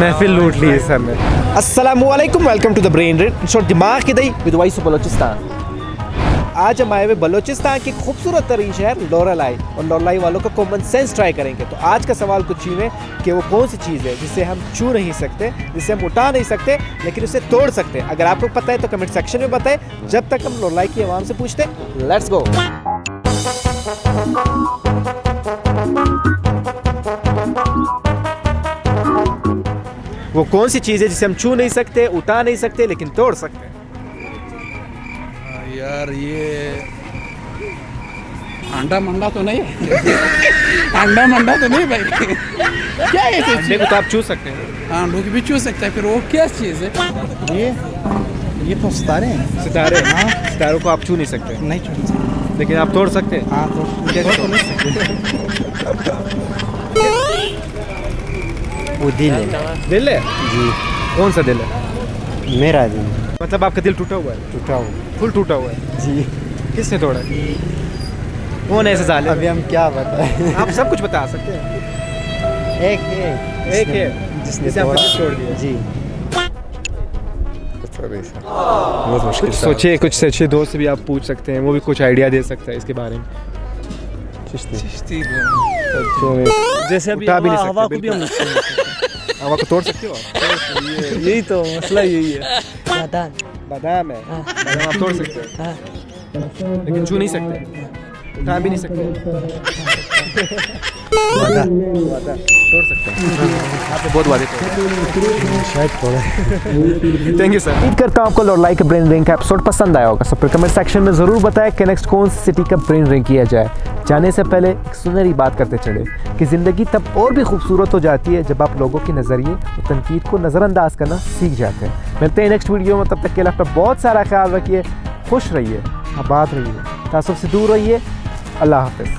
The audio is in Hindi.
महफिल लूट ली है सब में। अस्सलामुअलैकुम, welcome to the brain red shot दिमाग की दही विद वॉइस ऑफ बलोचिस्तान। आज हम आए हुए बलोचिस्तान की खूबसूरत तरीन शहर लोरालाई और लोरालाई वालों का कॉमन सेंस ट्राई करेंगे। तो आज का सवाल कुछ यूँ है कि वो कौन सी चीज़ है जिसे हम छू नहीं सकते, जिसे हम उठा नहीं सकते, लेकिन उसे तोड़ सकते हैं। अगर आपको पता है तो कमेंट सेक्शन में बताएं। जब तक हम लोरालाई की आवाम से पूछते, लेट्स गो। वो कौन सी चीज़ है जिसे हम छू नहीं सकते, उठा नहीं सकते, लेकिन तोड़ सकते हैं? यार ये अंडा मंडा तो नहीं है। अंडा मंडा तो नहीं भाई। क्या है ये अंडे को तो आप छू सकते हैं। अंडों की भी छू सकता है, फिर वो क्या चीज़ है? ये तो सितारे हैं। सितारे, हाँ, सितारों को आप छू नहीं सकते, नहीं छू सकते, लेकिन आप तोड़ सकते हैं। हाँ तो कैसे तोड़ सकते? वो दिल है दिल है? जी, कौन सा दिल है? मेरा दिल मतलब आपका दिल टूटा हुआ है? टूटा हुआ फुल टूटा हुआ है। जी। किसने तोड़ा? कौन है ऐसे जालिम? अभी हम क्या बताएं? आप सब कुछ बता सकते हैं। एक है एक है जिसने जिसे आपका दिल तोड़ दिया। जी। बहुत मुश्किल कुछ सोचे, कुछ अच्छे दोस्त से भी आप पूछ सकते हैं, वो भी कुछ आइडिया दे सकता है इसके बारे में। जैसे अभी उठा भी नहीं हवा सकते, को भी हम हवा को तोड़ सकते हो आप? यही तो मसला यही है। बादाम है, बादाम आप तोड़ सकते हो, लेकिन छू नहीं सकते, उठा भी नहीं सकते। वादा तोड़ सकते हैं। आपने बहुत वादे तोड़े। शायद थोड़ा। Thank you sir. उम्मीद करता हूँ आपको लोरालाई के ब्रेन रिंग का एपिसोड पसंद आया होगा। सब कमेंट सेक्शन में ज़रूर बताएं कि नेक्स्ट कौन सी सिटी का ब्रेन रिंग किया जाए। जाने से पहले एक सुनहरी बात करते चले कि ज़िंदगी तब और भी खूबसूरत हो जाती है जब आप लोगों के नज़रिए और तनकीद को नज़रअंदाज करना सीख जाते हैं। मिलते हैं नेक्स्ट वीडियो में, तब तक के लिए अपना बहुत सारा ख्याल रखिए, खुश रहिए, आबाद रहिए, तासुब से दूर रहिए। अल्लाह हाफ़िज़।